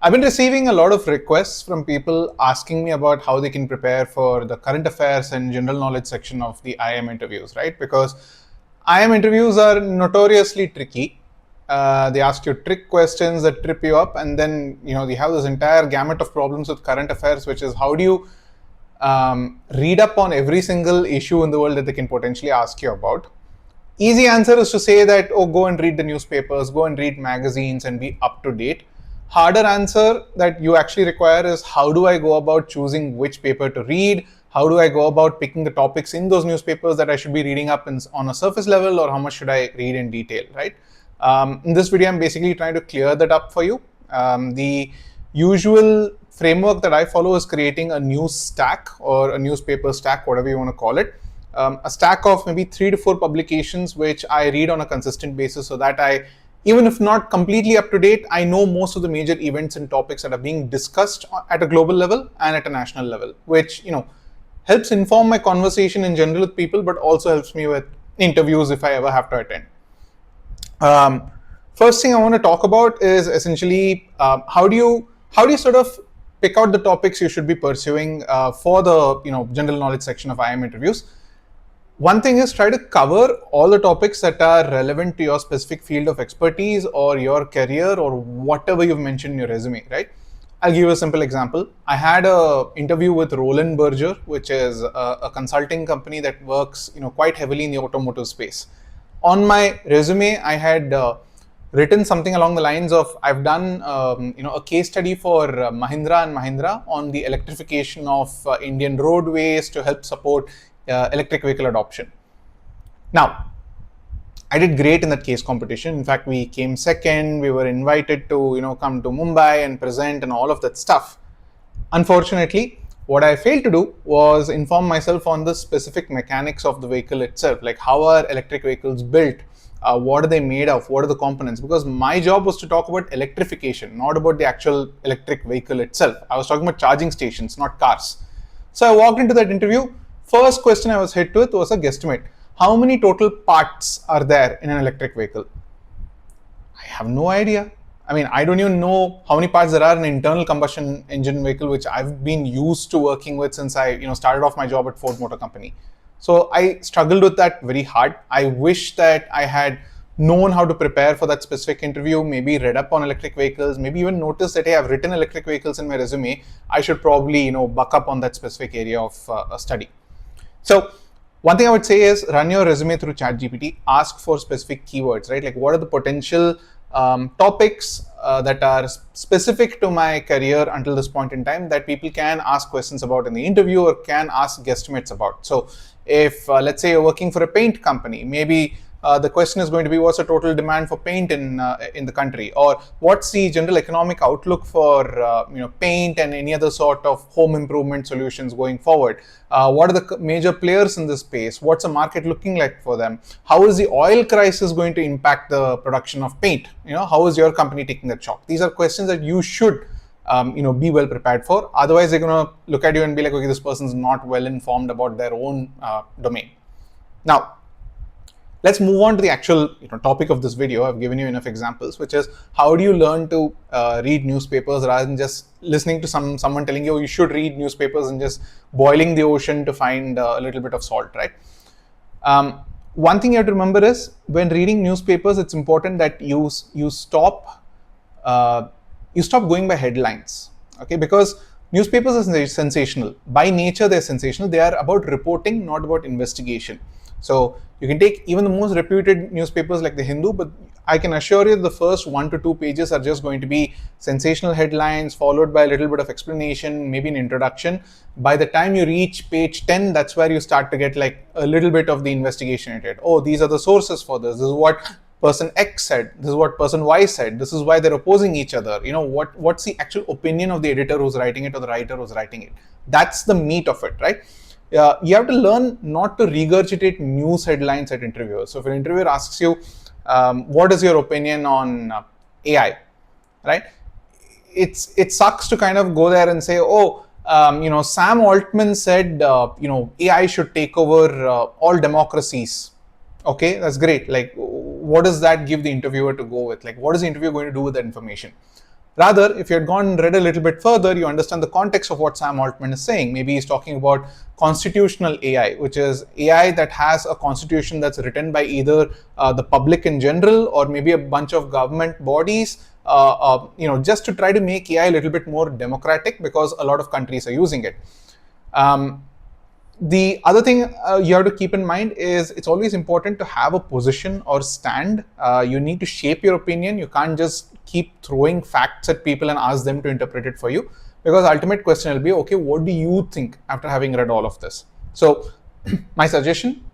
I've been receiving a lot of requests from people asking me about how they can prepare for the current affairs and general knowledge section of the IIM interviews, right? Because IIM interviews are notoriously tricky. They ask you trick questions that trip you up, and then you have this entire gamut of problems with current affairs, which is how do you read up on every single issue in the world that they can potentially ask you about. Easy answer is to say that, oh, go and read the newspapers, go and read magazines and be up to date. Harder answer that you actually require is how do I go about choosing which paper to read? How do I go about picking the topics in those newspapers that I should be reading up on a surface level, or how much should I read in detail, right? In this video, I'm basically trying to clear that up for you. The usual framework that I follow is creating a news stack or a newspaper stack, whatever you want to call it. A stack of maybe 3 to 4 publications which I read on a consistent basis, so that I, even if not completely up to date, I know most of the major events and topics that are being discussed at a global level and at a national level, which helps inform my conversation in general with people, but also helps me with interviews if I ever have to attend. First thing I want to talk about is essentially how do you sort of pick out the topics you should be pursuing for the general knowledge section of IIM interviews. One thing is try to cover all the topics that are relevant to your specific field of expertise or your career or whatever you've mentioned in your resume, right? I'll give you a simple example. I had an interview with Roland Berger, which is a consulting company that works quite heavily in the automotive space. On my resume, I had written something along the lines of I've done a case study for Mahindra and Mahindra on the electrification of Indian roadways to help support electric vehicle adoption. Now, I did great in that case competition. In fact, we came second. We were invited to come to Mumbai and present and all of that stuff. Unfortunately, what I failed to do was inform myself on the specific mechanics of the vehicle itself, like how are electric vehicles built, what are they made of, what are the components, because my job was to talk about electrification, not about the actual electric vehicle itself. I was talking about charging stations, not cars. So I walked into that interview. First question I was hit with was a guesstimate. How many total parts are there in an electric vehicle? I have no idea. I mean, I don't even know how many parts there are in an internal combustion engine vehicle, which I've been used to working with since I started off my job at Ford Motor Company. So I struggled with that very hard. I wish that I had known how to prepare for that specific interview, maybe read up on electric vehicles, maybe even noticed that, hey, I've written electric vehicles in my resume. I should probably, buck up on that specific area of study. So one thing I would say is run your resume through ChatGPT, ask for specific keywords, right? Like what are the potential topics that are specific to my career until this point in time that people can ask questions about in the interview or can ask guesstimates about. So if let's say you're working for a paint company, maybe the question is going to be what's the total demand for paint in the country, or what's the general economic outlook for paint and any other sort of home improvement solutions going forward. What are the major players in this space? What's the market looking like for them? How is the oil crisis going to impact the production of paint? How is your company taking that shock? These are questions that you should be well prepared for. Otherwise, they're going to look at you and be like, okay, this person's not well informed about their own domain. Now, let's move on to the actual topic of this video. I've given you enough examples, which is how do you learn to read newspapers rather than just listening to someone telling you you should read newspapers and just boiling the ocean to find a little bit of salt, right? One thing you have to remember is when reading newspapers, it's important that you stop going by headlines, okay? Because newspapers are sensational. By nature, they're sensational. They are about reporting, not about investigation. So you can take even the most reputed newspapers like the Hindu, but I can assure you the first 1 to 2 pages are just going to be sensational headlines followed by a little bit of explanation, maybe an introduction. By the time you reach page 10, that's where you start to get like a little bit of the investigation into it. Oh, these are the sources for this. This is what person X said. This is what person Y said. This is why they're opposing each other. What's the actual opinion of the editor who's writing it or the writer who's writing it? That's the meat of it, right? You have to learn not to regurgitate news headlines at interviewers. So if an interviewer asks you, what is your opinion on AI, right? It sucks to kind of go there and say, oh, Sam Altman said, AI should take over all democracies. Okay, that's great. Like, what does that give the interviewer to go with? Like, what is the interviewer going to do with that information? Rather, if you had gone and read a little bit further, you understand the context of what Sam Altman is saying. Maybe he's talking about constitutional AI, which is AI that has a constitution that's written by either the public in general or maybe a bunch of government bodies, just to try to make AI a little bit more democratic because a lot of countries are using it. The other thing you have to keep in mind is it's always important to have a position or stand. You need to shape your opinion. You can't just keep throwing facts at people and ask them to interpret it for you, because ultimate question will be, okay, what do you think after having read all of this? So my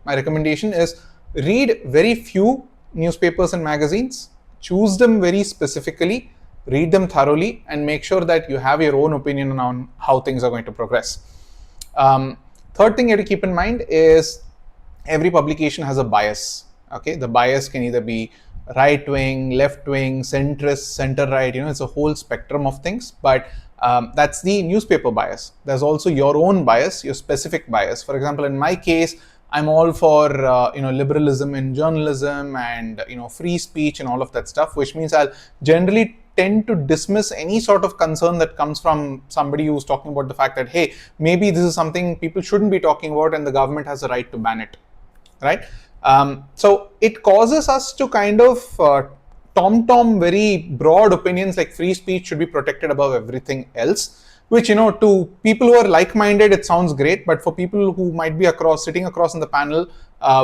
recommendation is read very few newspapers and magazines, choose them very specifically, read them thoroughly, and make sure that you have your own opinion on how things are going to progress. Third thing you have to keep in mind is every publication has a bias. Okay, the bias can either be right wing, left wing, centrist, center right. It's a whole spectrum of things. But that's the newspaper bias. There's also your own bias, your specific bias. For example, in my case, I'm all for liberalism in journalism and free speech and all of that stuff, which means I'll generally tend to dismiss any sort of concern that comes from somebody who's talking about the fact that, hey, maybe this is something people shouldn't be talking about and the government has a right to ban it, right? So it causes us to kind of tom very broad opinions like free speech should be protected above everything else, which, to people who are like-minded, it sounds great, but for people who might be sitting across in the panel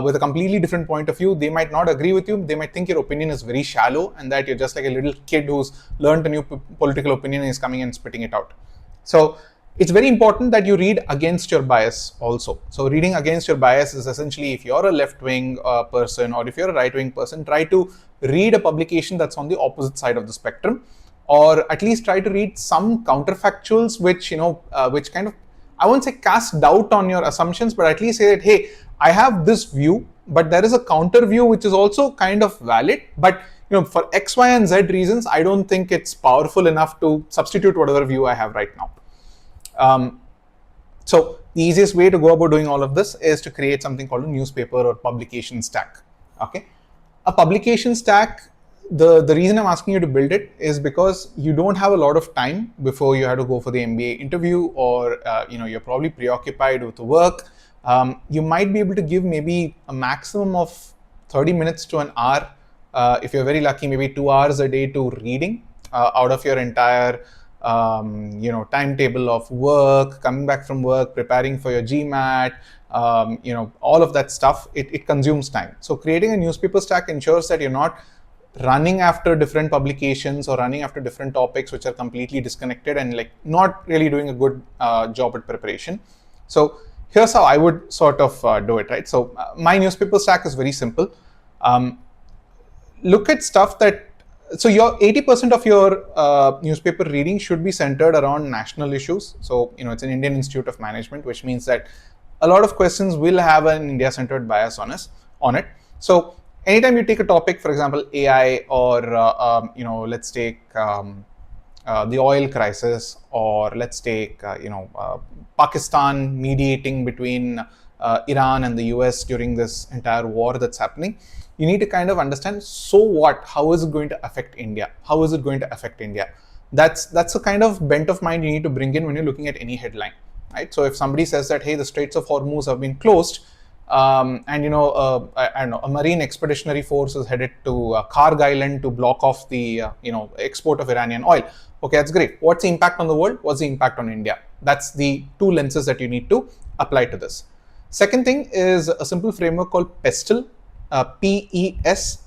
with a completely different point of view, they might not agree with you. They might think your opinion is very shallow and that you're just like a little kid who's learned a new political opinion and is coming and spitting it out. So it's very important that you read against your bias also. So reading against your bias is essentially, if you're a left-wing person or if you're a right-wing person, try to read a publication that's on the opposite side of the spectrum, or at least try to read some counterfactuals which kind of, I won't say cast doubt on your assumptions, but at least say that, hey, I have this view, but there is a counter view which is also kind of valid, but for X, Y, and Z reasons, I don't think it's powerful enough to substitute whatever view I have right now. So the easiest way to go about doing all of this is to create something called a newspaper or publication stack. Okay, a publication stack, the reason I'm asking you to build it is because you don't have a lot of time before you have to go for the MBA interview, or you're probably preoccupied with work. You might be able to give maybe a maximum of 30 minutes to an hour, if you're very lucky, maybe 2 hours a day to reading out of your entire timetable of work, coming back from work, preparing for your GMAT, all of that stuff. It consumes time. So creating a newspaper stack ensures that you're not running after different publications or running after different topics which are completely disconnected and like not really doing a good job at preparation. So here's how I would sort of do it, right? So my newspaper stack is very simple. Look at stuff that, so your 80% of your newspaper reading should be centered around national issues. So, it's an Indian Institute of Management, which means that a lot of questions will have an India-centered bias on it. So anytime you take a topic, for example, AI, or let's take the oil crisis, or let's take Pakistan mediating between Iran and the US during this entire war that's happening, you need to kind of understand, so what? How is it going to affect India? How is it going to affect India? That's the kind of bent of mind you need to bring in when you're looking at any headline, right? So if somebody says that, hey, the Straits of Hormuz have been closed, and I don't know, a marine expeditionary force is headed to Karg Island to block off the export of Iranian oil. Okay, that's great. What's the impact on the world? What's the impact on India? That's the two lenses that you need to apply to this. Second thing is a simple framework called PESTLE, PESTLE.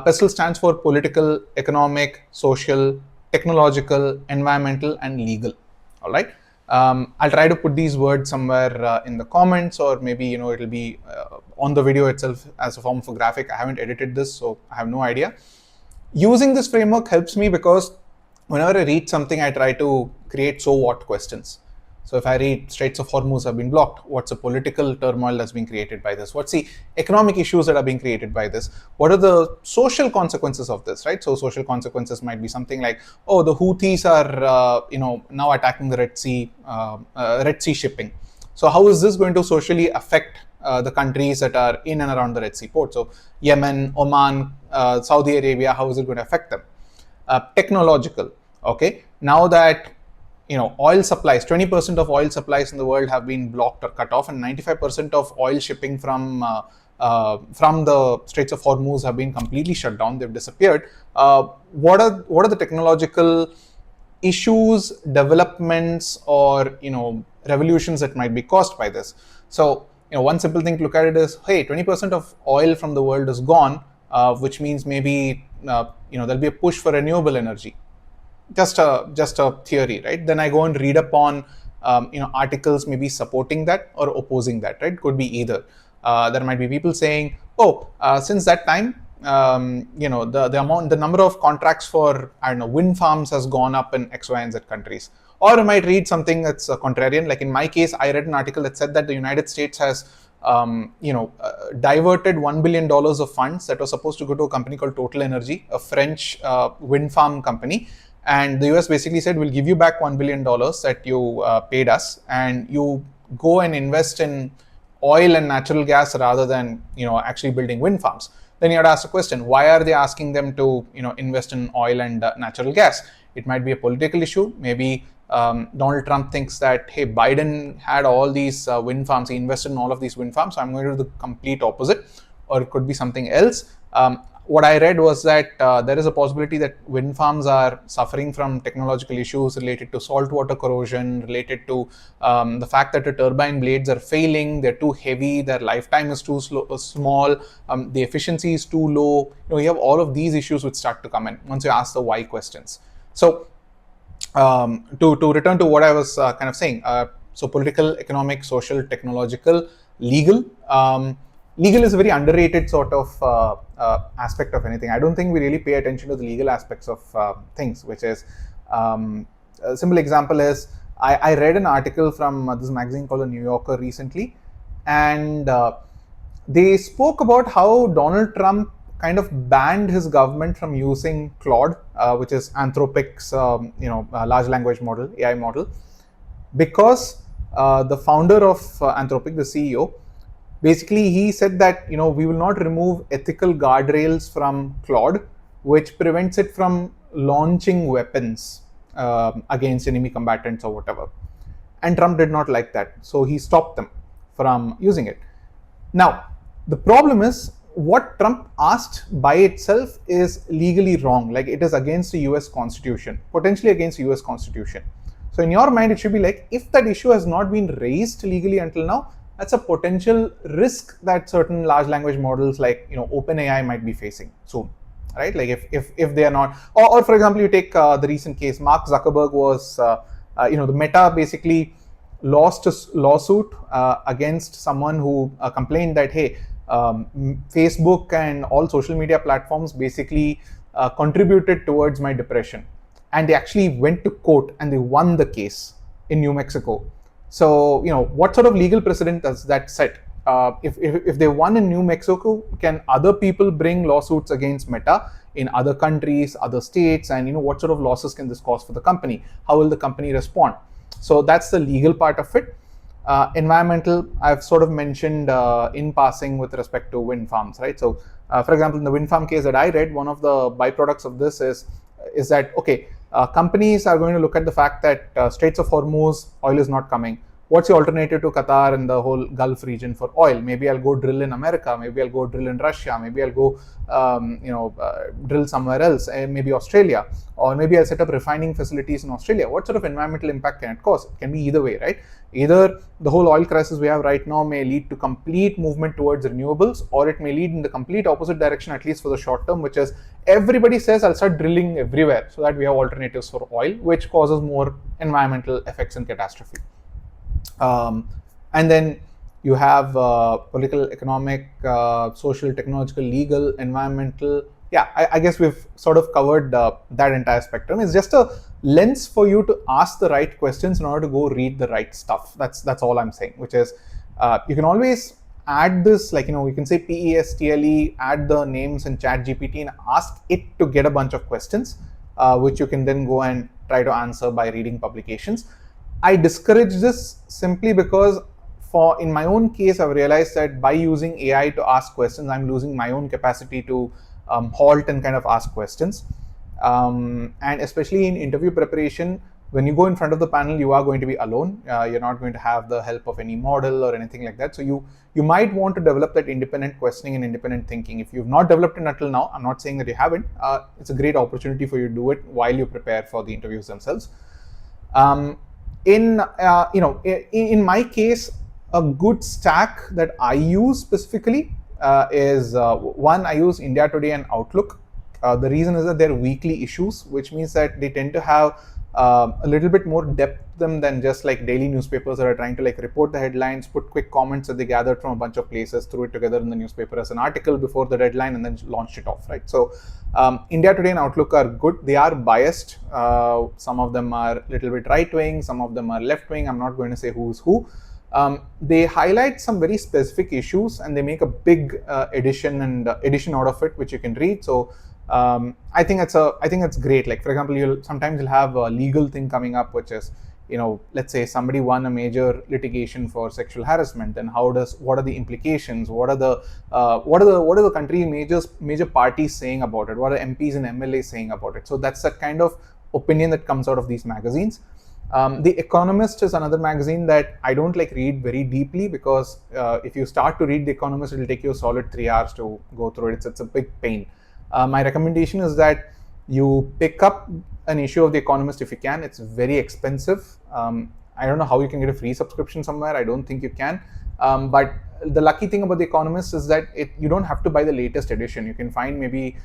PESTLE stands for political, economic, social, technological, environmental, and legal. All right. I'll try to put these words somewhere in the comments, or maybe it'll be on the video itself as a form of a graphic. I haven't edited this, so I have no idea. Using this framework helps me because whenever I read something, I try to create so what questions. So if I read Straits of Hormuz have been blocked, what's the political turmoil that's being created by this? What's the economic issues that are being created by this? What are the social consequences of this, right? So social consequences might be something like, oh, the Houthis are, now attacking the Red Sea shipping. So how is this going to socially affect the countries that are in and around the Red Sea port? So Yemen, Oman, Saudi Arabia, how is it going to affect them? technological. Okay, now that oil supplies, 20% of oil supplies in the world have been blocked or cut off, and 95% of oil shipping from the Straits of Hormuz have been completely shut down. They've disappeared. What are the technological issues, developments, or revolutions that might be caused by this? So one simple thing to look at it is, hey, 20% of oil from the world is gone, which means maybe there'll be a push for renewable energy. Just a theory, right? Then I go and read up on articles maybe supporting that or opposing that, right? Could be either. There might be people saying, oh, since that time, the number of contracts for, I don't know, wind farms has gone up in X, Y, and Z countries. Or I might read something that's contrarian. Like in my case, I read an article that said that the United States has diverted $1 billion of funds that was supposed to go to a company called Total Energy, a French wind farm company. And the US basically said, we'll give you back $1 billion that you paid us, and you go and invest in oil and natural gas rather than actually building wind farms. Then you have to ask the question, why are they asking them to invest in oil and natural gas? It might be a political issue. Maybe Donald Trump thinks that, hey, Biden had all these wind farms, he invested in all of these wind farms, so I'm going to do the complete opposite. Or it could be something else. What I read was that there is a possibility that wind farms are suffering from technological issues related to saltwater corrosion, related to the fact that the turbine blades are failing, they're too heavy, their lifetime is too small, the efficiency is too low. You have all of these issues which start to come in once you ask the why questions. So to return to what I was kind of saying, so political, economic, social, technological, legal. Legal is a very underrated sort of aspect of anything. I don't think we really pay attention to the legal aspects of things, which is, a simple example is, I read an article from this magazine called The New Yorker recently, and they spoke about how Donald Trump kind of banned his government from using Claude, which is Anthropic's large language model, AI model, because the founder of Anthropic, the CEO, basically he said that we will not remove ethical guardrails from Claude, which prevents it from launching weapons against enemy combatants or whatever. And Trump did not like that, so he stopped them from using it. Now, the problem is, what Trump asked by itself is legally wrong. Like, it is against the US Constitution, potentially against the US Constitution. So in your mind, it should be like, if that issue has not been raised legally until now, that's a potential risk that certain large language models like OpenAI might be facing soon, right? Like if they are not, or for example, you take the recent case, Mark Zuckerberg was, the Meta basically lost a lawsuit against someone who complained that, hey, Facebook and all social media platforms basically contributed towards my depression. And they actually went to court and they won the case in New Mexico. So, what sort of legal precedent does that set? If they won in New Mexico, can other people bring lawsuits against Meta in other countries, other states? And, what sort of losses can this cause for the company? How will the company respond? So that's the legal part of it. Environmental, I've sort of mentioned in passing with respect to wind farms, right? So, for example, in the wind farm case that I read, one of the byproducts of this is that, okay, companies are going to look at the fact that Straits of Hormuz, oil is not coming. What's the alternative to Qatar and the whole Gulf region for oil? Maybe I'll go drill in America. Maybe I'll go drill in Russia. Maybe I'll go, drill somewhere else, maybe Australia. Or maybe I'll set up refining facilities in Australia. What sort of environmental impact can it cause? It can be either way, right? Either the whole oil crisis we have right now may lead to complete movement towards renewables, or it may lead in the complete opposite direction, at least for the short term, which is everybody says, I'll start drilling everywhere so that we have alternatives for oil, which causes more environmental effects and catastrophe. And then you have political, economic, social, technological, legal, environmental. Yeah, I guess we've sort of covered that entire spectrum. It's just a lens for you to ask the right questions in order to go read the right stuff. That's all I'm saying, which is you can always add this, like, we can say PESTLE, add the names in ChatGPT and ask it to get a bunch of questions, which you can then go and try to answer by reading publications. I discourage this simply because in my own case, I've realized that by using AI to ask questions, I'm losing my own capacity to halt and kind of ask questions. And especially in interview preparation, when you go in front of the panel, you are going to be alone. You're not going to have the help of any model or anything like that. So you might want to develop that independent questioning and independent thinking. If you've not developed it until now, I'm not saying that you haven't. It's a great opportunity for you to do it while you prepare for the interviews themselves. In my case, a good stack that I use specifically is one, I use India Today and Outlook. The reason is that they're weekly issues, which means that they tend to have a little bit more depth than just like daily newspapers that are trying to like report the headlines, put quick comments that they gathered from a bunch of places, threw it together in the newspaper as an article before the deadline, and then launched it off, right? So India Today and Outlook are good. They are biased. Some of them are a little bit right-wing, some of them are left-wing. I'm not going to say who's who. They highlight some very specific issues and they make a big edition out of it, which you can read. So I think that's great. Like, for example, you'll have a legal thing coming up, which is, let's say somebody won a major litigation for sexual harassment. Then what are the implications? What are the country major parties saying about it? What are MPs and MLAs saying about it? So that's the kind of opinion that comes out of these magazines. The Economist is another magazine that I don't like read very deeply, because if you start to read The Economist, it'll take you a solid 3 hours to go through it. It's a big pain. My recommendation is that you pick up an issue of The Economist if you can. It's very expensive. I don't know how you can get a free subscription somewhere. I don't think you can. But the lucky thing about The Economist is that you don't have to buy the latest edition. You can find maybe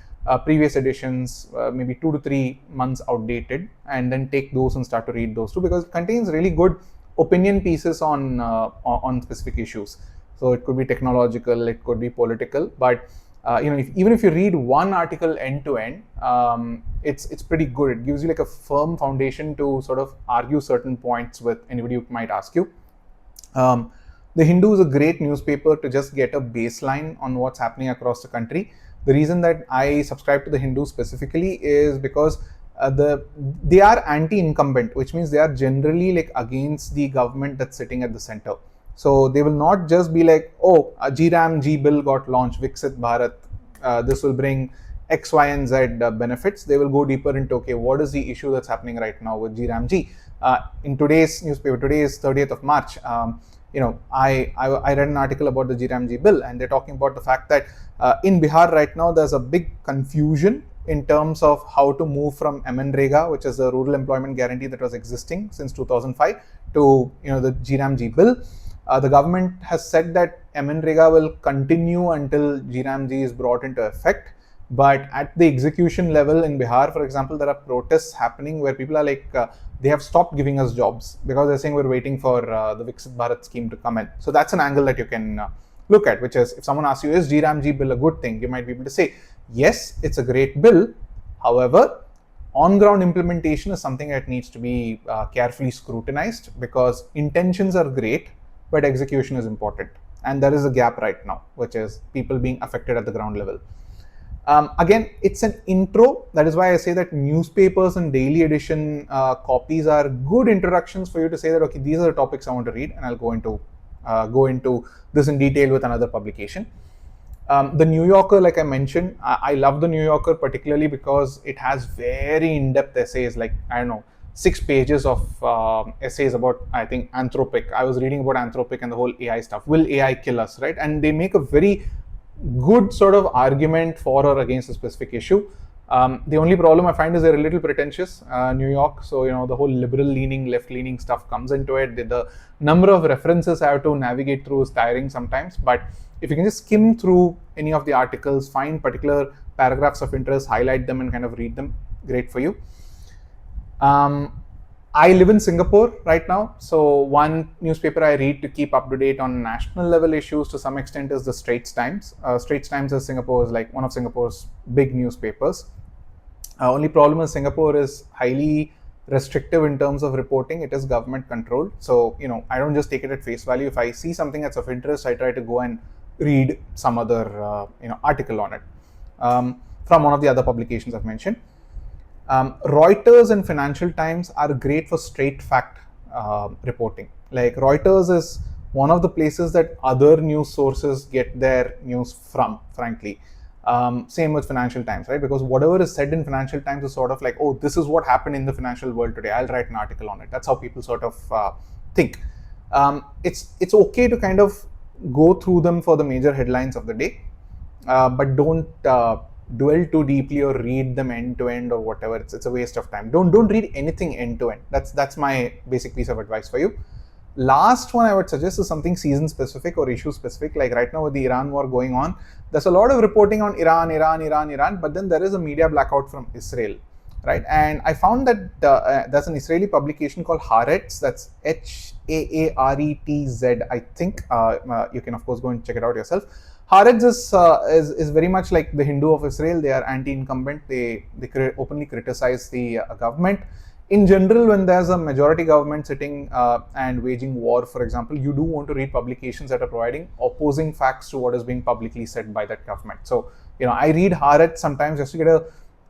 previous editions, maybe 2 to 3 months outdated, and then take those and start to read those too, because it contains really good opinion pieces on specific issues. So it could be technological, it could be political, but even if you read one article end to end, it's pretty good. It gives you like a firm foundation to sort of argue certain points with anybody who might ask you. The Hindu is a great newspaper to just get a baseline on what's happening across the country. The reason that I subscribe to the Hindu specifically is because they are anti-incumbent, which means they are generally like against the government that's sitting at the center. So they will not just be like, oh, a GRAM-G bill got launched, Viksit Bharat, this will bring X, Y, and Z benefits. They will go deeper into, okay, what is the issue that's happening right now with GRAM-G? In today's newspaper, today is 30th of March, I read an article about the GRAM-G bill, and they're talking about the fact that in Bihar right now, there's a big confusion in terms of how to move from MNREGA, which is a rural employment guarantee that was existing since 2005, to the GRAM-G bill. The government has said that MNREGA will continue until GRAM-G is brought into effect. But at the execution level in Bihar, for example, there are protests happening where people are like, they have stopped giving us jobs because they're saying we're waiting for the Viksit Bharat scheme to come in. So that's an angle that you can look at, which is, if someone asks you, is GRAM-G bill a good thing? You might be able to say, yes, it's a great bill. However, on-ground implementation is something that needs to be carefully scrutinized, because intentions are great, but execution is important. And there is a gap right now, which is people being affected at the ground level. Again, it's an intro. That is why I say that newspapers and daily edition copies are good introductions for you to say that, okay, these are the topics I want to read, and I'll go into this in detail with another publication. The New Yorker, like I mentioned, I love the New Yorker particularly because it has very in-depth essays, like, 6 pages of essays about, I think, Anthropic. I was reading about Anthropic and the whole AI stuff. Will AI kill us, right? And they make a very good sort of argument for or against a specific issue. The only problem I find is they're a little pretentious, New York. So, the whole liberal-leaning, left-leaning stuff comes into it. The number of references I have to navigate through is tiring sometimes. But if you can just skim through any of the articles, find particular paragraphs of interest, highlight them, and kind of read them, great for you. I live in Singapore right now, so one newspaper I read to keep up to date on national level issues to some extent is the Straits Times. Straits Times is like one of Singapore's big newspapers. Only problem is Singapore is highly restrictive in terms of reporting. It is government controlled, so I don't just take it at face value. If I see something that's of interest, I try to go and read some other article on it from one of the other publications I've mentioned. Reuters and Financial Times are great for straight fact reporting. Like, Reuters is one of the places that other news sources get their news from, frankly. Same with Financial Times, right? Because whatever is said in Financial Times is sort of like, oh, this is what happened in the financial world today. I'll write an article on it. That's how people sort of think. It's okay to kind of go through them for the major headlines of the day, but don't dwell too deeply or read them end to end or whatever. It's a waste of time. Don't read anything end to end. That's my basic piece of advice for you. Last one I would suggest is something season specific or issue specific. Like right now with the Iran war going on, there's a lot of reporting on Iran, but then there is a media blackout from Israel, right? And I found that there's an Israeli publication called Haaretz. That's Haaretz, I think. You can of course go and check it out yourself. Haaretz is very much like the Hindu of Israel. They are anti-incumbent. They openly criticize the government. In general, when there's a majority government sitting and waging war, for example, you do want to read publications that are providing opposing facts to what is being publicly said by that government. So, I read Haaretz sometimes just to get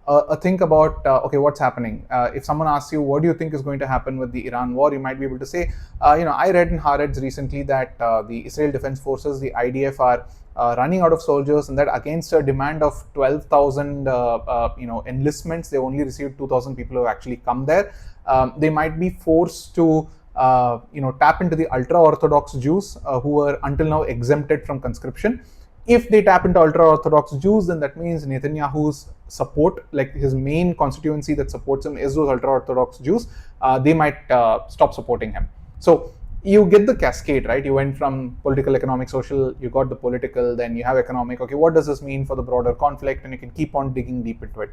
a think about, okay, what's happening. If someone asks you, what do you think is going to happen with the Iran war, you might be able to say, I read in Haaretz recently that the Israel Defense Forces, the IDF, are running out of soldiers, and that against a demand of 12,000 enlistments, they only received 2,000 people who have actually come there. They might be forced to tap into the ultra-Orthodox Jews who were until now exempted from conscription. If they tap into ultra-Orthodox Jews, then that means Netanyahu's support, like his main constituency that supports him is those ultra-Orthodox Jews, they might stop supporting him. So you get the cascade, right? You went from political, economic, social, you got the political, then you have economic. Okay, what does this mean for the broader conflict? And you can keep on digging deep into it.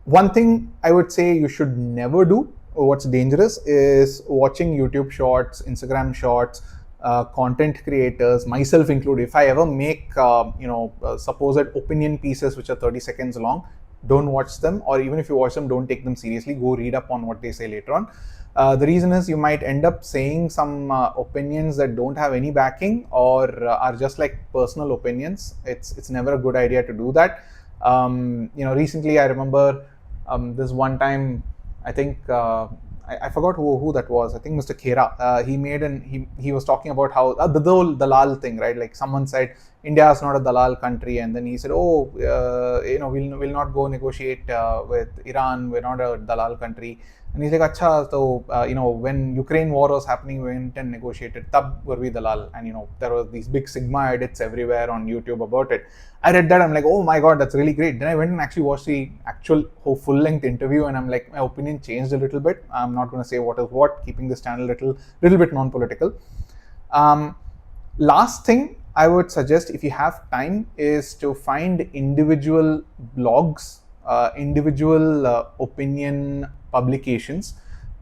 One thing I would say you should never do, what's dangerous, is watching YouTube shorts, Instagram shorts, content creators, myself included. If I ever make, supposed opinion pieces which are 30 seconds long, don't watch them, or even if you watch them, don't take them seriously. Go read up on what they say later on. The reason is you might end up saying some opinions that don't have any backing or are just like personal opinions. It's never a good idea to do that. Recently I remember this one time, I think I forgot who that was. I think Mr. Khera. He was talking about how the Dalal thing, right? Like someone said India is not a Dalal country, and then he said, we'll not go negotiate with Iran. We're not a Dalal country. And he's like, acha, so, when Ukraine war was happening, we went and negotiated, tab were we dalal. And, there was these big Sigma edits everywhere on YouTube about it. I read that, I'm like, oh my God, that's really great. Then I went and actually watched the actual full-length interview, and I'm like, my opinion changed a little bit. I'm not going to say what is what, keeping this channel little bit non-political. Last thing I would suggest, if you have time, is to find individual blogs, individual opinion publications,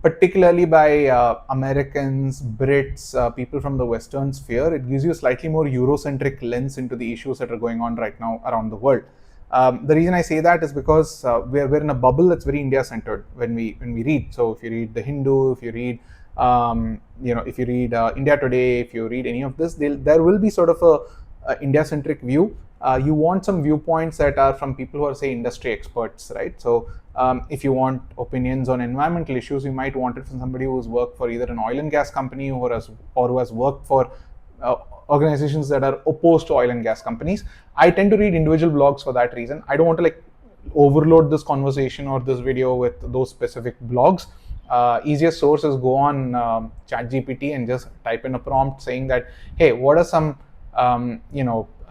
particularly by Americans, Brits, people from the Western sphere. It gives you a slightly more Eurocentric lens into the issues that are going on right now around the world. The reason I say that is because we're in a bubble that's very India-centered when we read. So if you read The Hindu, if you read if you read India Today, if you read any of this, there will be sort of a India-centric view. You want some viewpoints that are from people who are, say, industry experts, right? So if you want opinions on environmental issues, you might want it from somebody who's worked for either an oil and gas company or who has worked for organizations that are opposed to oil and gas companies. I tend to read individual blogs for that reason. I don't want to overload this conversation or this video with those specific blogs. Easiest source is go on ChatGPT and just type in a prompt saying that, hey, what are some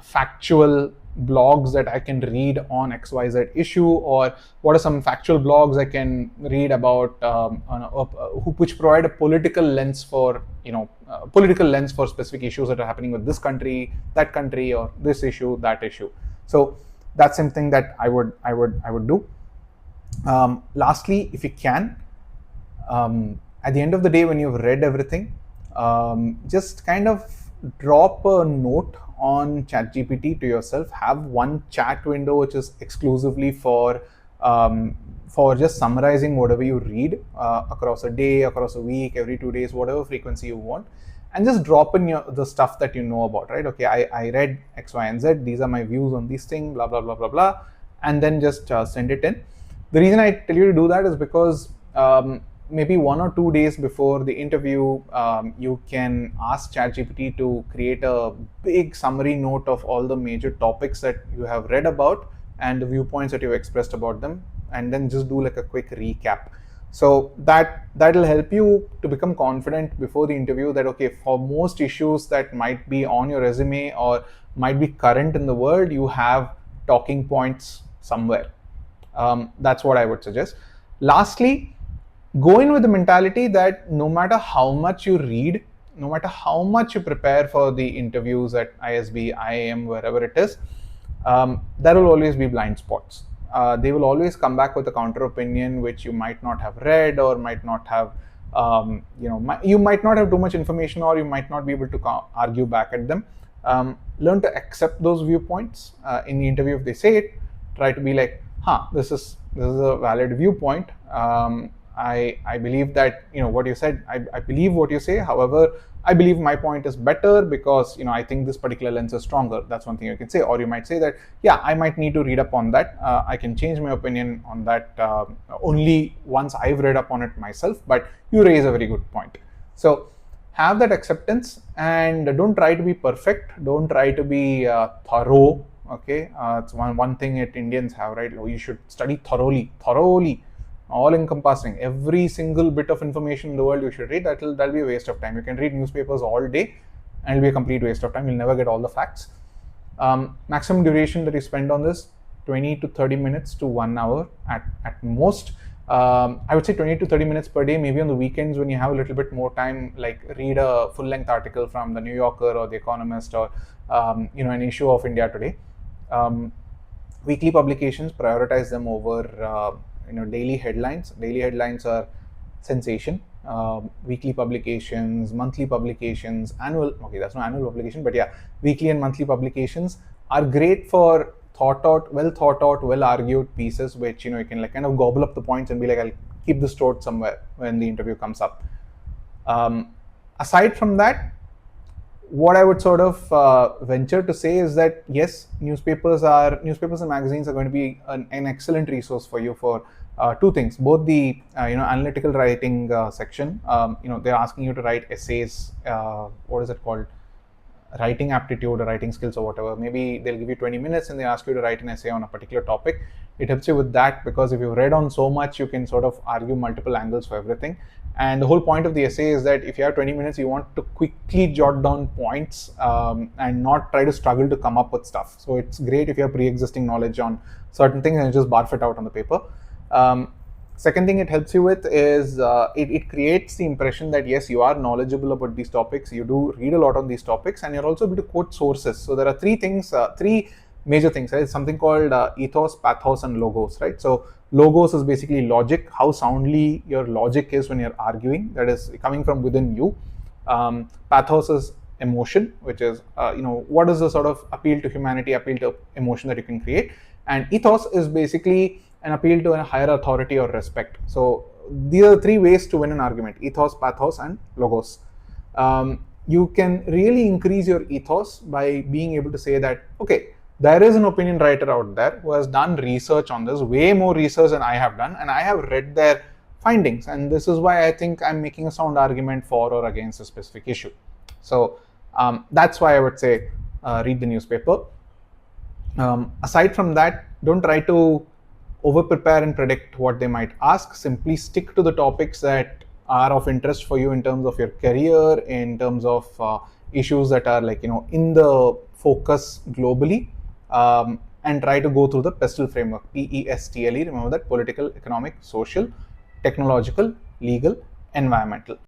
factual blogs that I can read on XYZ issue, or what are some factual blogs I can read about which provide a political lens for specific issues that are happening with this country, that country, or this issue, that issue. So that's something that I would do. Lastly, if you can, at the end of the day, when you've read everything, just kind of drop a note on ChatGPT to yourself. Have one chat window which is exclusively for just summarizing whatever you read across a day, across a week, every 2 days, whatever frequency you want, and just drop in the stuff that you know about, right? Okay, I read X, Y, and Z. These are my views on these things, blah, blah, blah, blah, blah, and then just send it in. The reason I tell you to do that is because maybe 1 or 2 days before the interview, you can ask ChatGPT to create a big summary note of all the major topics that you have read about and the viewpoints that you've expressed about them, and then just do like a quick recap. So that'll help you to become confident before the interview that, okay, for most issues that might be on your resume or might be current in the world, you have talking points somewhere. That's what I would suggest. Lastly, go in with the mentality that no matter how much you read, no matter how much you prepare for the interviews at ISB, IIM, wherever it is, there will always be blind spots. They will always come back with a counter opinion which you might not have read or might not have, you might not have too much information, or you might not be able to argue back at them. Learn to accept those viewpoints in the interview. If they say it, try to be like, this is a valid viewpoint. I believe that, what you said, I believe what you say. However, I believe my point is better because, I think this particular lens is stronger. That's one thing you can say. Or you might say that, yeah, I might need to read up on that. I can change my opinion on that only once I've read up on it myself. But you raise a very good point. So have that acceptance, and don't try to be perfect. Don't try to be thorough. Okay, it's one thing that Indians have, right? You should study thoroughly, all encompassing. Every single bit of information in the world you should read. That'll be a waste of time. You can read newspapers all day and it'll be a complete waste of time. You'll never get all the facts. Maximum duration that you spend on this, 20 to 30 minutes to 1 hour at most. I would say 20 to 30 minutes per day. Maybe on the weekends when you have a little bit more time, like read a full-length article from the New Yorker or the Economist, or an issue of India Today. Weekly publications, prioritize them over daily headlines. Daily headlines are sensation. Weekly publications, monthly publications, annual, okay, that's not annual publication, but yeah, weekly and monthly publications are great for well thought out, well argued pieces, which you can like kind of gobble up the points and be like, I'll keep this stored somewhere when the interview comes up. Aside from that, what I would sort of venture to say is that yes, newspapers and magazines are going to be an excellent resource for you for two things. Both the analytical writing section. They're asking you to write essays. What is it called? Writing aptitude or writing skills or whatever. Maybe they'll give you 20 minutes and they ask you to write an essay on a particular topic. It helps you with that because if you've read on so much, you can sort of argue multiple angles for everything. And the whole point of the essay is that if you have 20 minutes, you want to quickly jot down points and not try to struggle to come up with stuff. So it's great if you have pre-existing knowledge on certain things and just barf it out on the paper. Second thing it helps you with is it creates the impression that yes, you are knowledgeable about these topics, you do read a lot on these topics, and you're also able to quote sources. So there are three major things, right? Something called ethos, pathos, and logos, right? So logos is basically logic, how soundly your logic is when you're arguing, that is coming from within you. Pathos is emotion, which is what is the sort of appeal to humanity, appeal to emotion that you can create. And ethos is basically an appeal to a higher authority or respect. So these are the three ways to win an argument: ethos, pathos, and logos. You can really increase your ethos by being able to say that, okay, there is an opinion writer out there who has done research on this, way more research than I have done, and I have read their findings, and this is why I think I'm making a sound argument for or against a specific issue. So that's why I would say read the newspaper. Aside from that, don't try to over prepare and predict what they might ask. Simply stick to the topics that are of interest for you in terms of your career, in terms of issues that are like in the focus globally, and try to go through the PESTLE framework. PESTLE, remember that: political, economic, social, technological, legal, environmental.